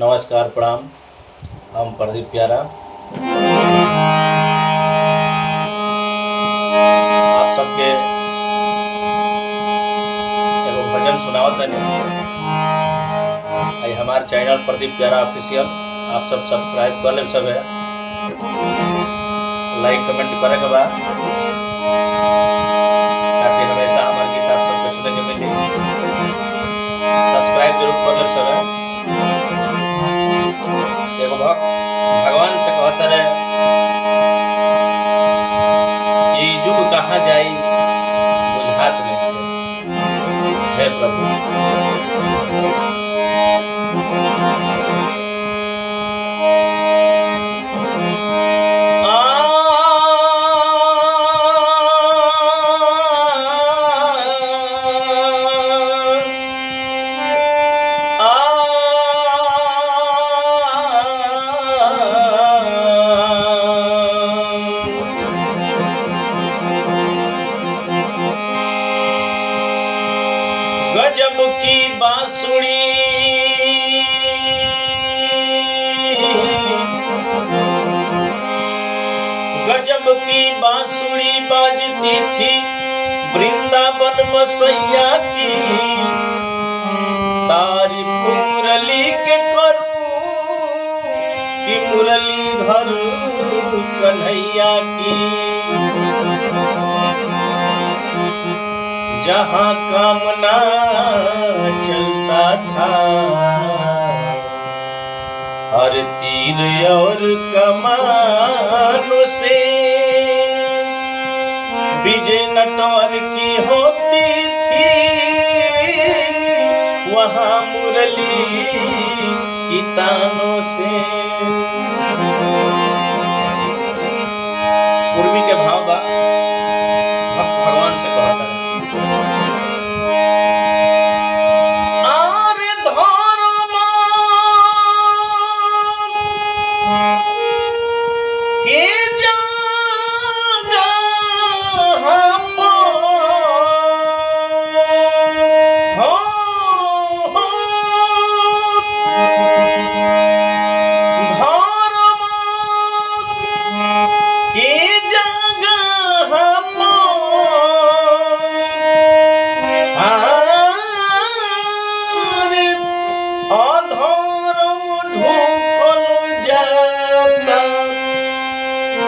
नमस्कार, प्रणाम। हम प्रदीप प्यारा आप सबके एगो भजन सुनावत तनी। हमारे चैनल प्रदीप प्यारा ऑफिशियल आप सब सब्सक्राइब कर ले, सब है लाइक कमेंट करे के बाद, ताकि हमेशा हमारे गीत आप सबके सुने के मिले। सब्सक्राइब जरूर कर ले, सब है। एगो भगवान से कहता रहे कि जुग कहाँ जाई बुझात नहीं है प्रभु। गजब की बांसुरी गजब की बांसुरी बाजती थी वृंदावन बसैया की। तारीफ मुरली के करूं कि मुरलीधर कन्हैया की। जहाँ कामना चलता था हर तीर और कमानों से विजय नटवर की होती थी। वहाँ मुरली की तानों से। पूर्वी के भाव बा भक्त भगवान से कहता है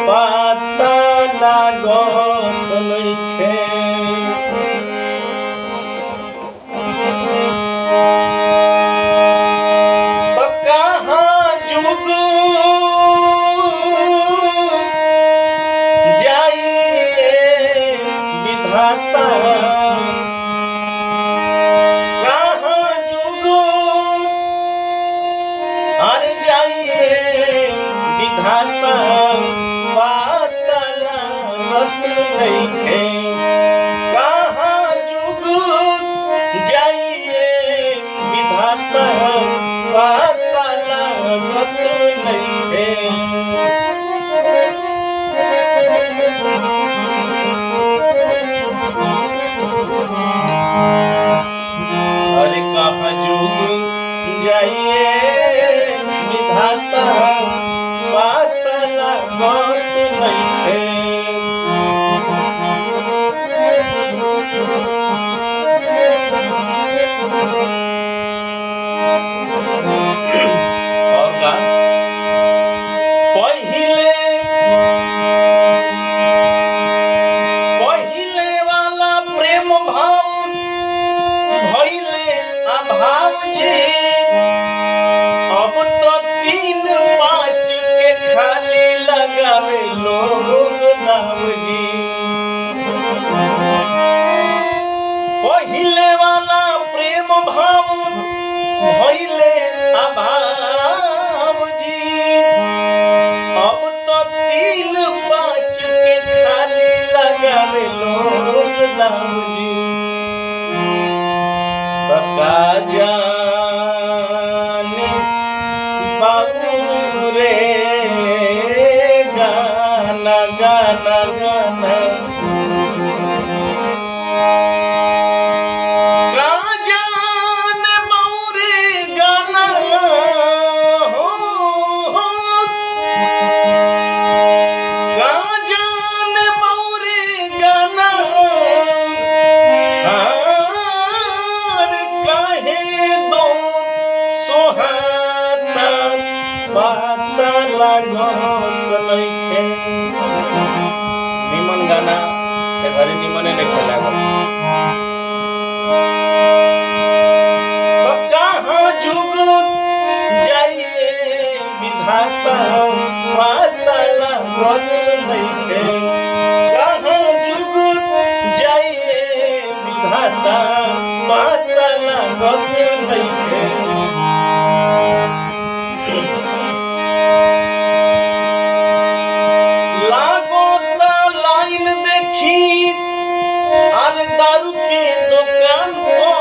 पता लागत नइखे। तो कहाँ जुग जाइए विधाता। कहाँ जुग अरे जाइए विधाता। नइखे कहाँ जुग जाइए विधाता। पता लागत नइखे। अरे कहाँ जुग जाइए विधाता। पता लागत नइखे। और का पहिले वाला प्रेम भाव भइले अभाव जी। अब तो 3-5 के खाली लगावे लोग दाव जी। पहिले वाला प्रेम भाव भइले अभाव जी। अब तो 3-5 के खाली लगावे लोग दाव जी। तका जाने बाबू रे गाना गाना गाना। का जाने पता लागत नइखे। लागता लाइन देखी अरे दारू के दुकान पर,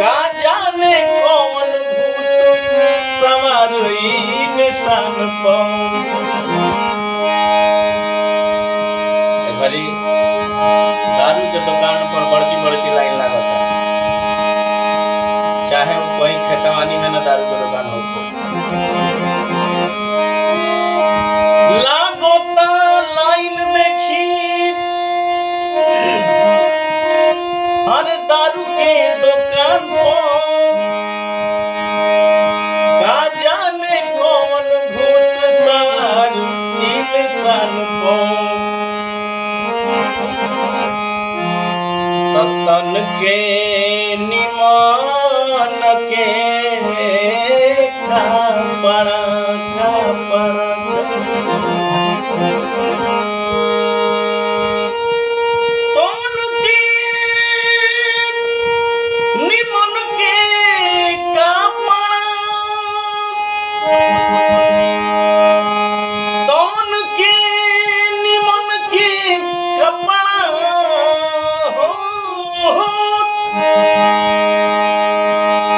का जाने कौन भूत सवार ई निशान पर। घरी दारू के दुकान पर बड़की बड़की लाइन लागता, चाहे वो कोई खेतवानी में ना दारू के दुकान हो। लागता लाइन देखी अरे दारू के दुकान पर, का जाने कौन भूत सवार ई निशान पर। तन के निमान के कापड़ा तन के निमन के कापड़ा, तन के निमन के कपड़ा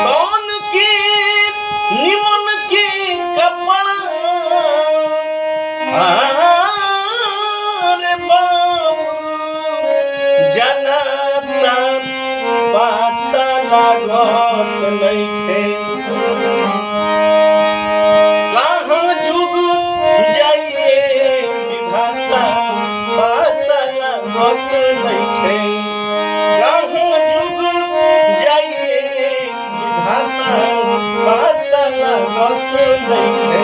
तन के निमन के कपड़ा। अरे बाबू जनता पता लागत नइखे, कहाँ जुग जाइए विधाता पता लागत नइखे। कहाँ जुग जाइए विधाता पता लागत नइखे।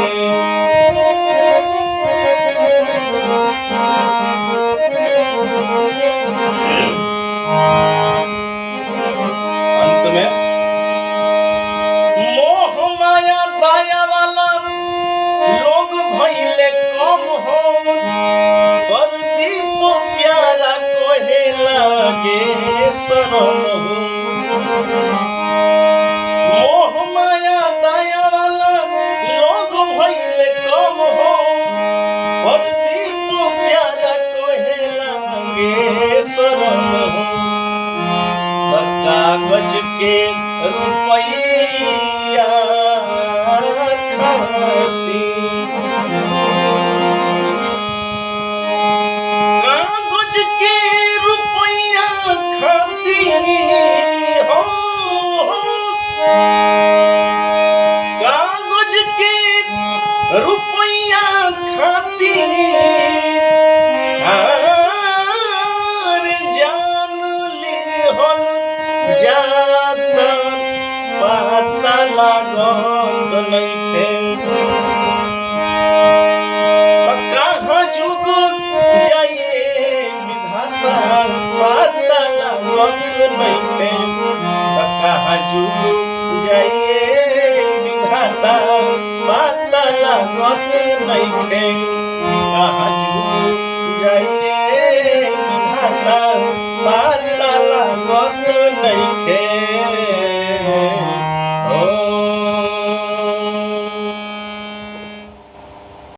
अंत में मोह माया दया वाला लोग भइले कम हो, प्रदीप प्यारा कोहे लागे शरम हो। मोह माया दया वाला लोग भइले कम हो, प्रदीप प्यारा कोहे लागे शरम हो। कागज के रुपया खाती, कागज के रुपया खाती हो, कागज के रुपया खाती। जाता पता लागत नइखे, कहाँ जुग जाइए विधाता पता लागत नइखे। कहाँ जुग जाइए विधाता पता लागत नइखे। कहाँ जुग जाइए विधाता पता लागत नइखे।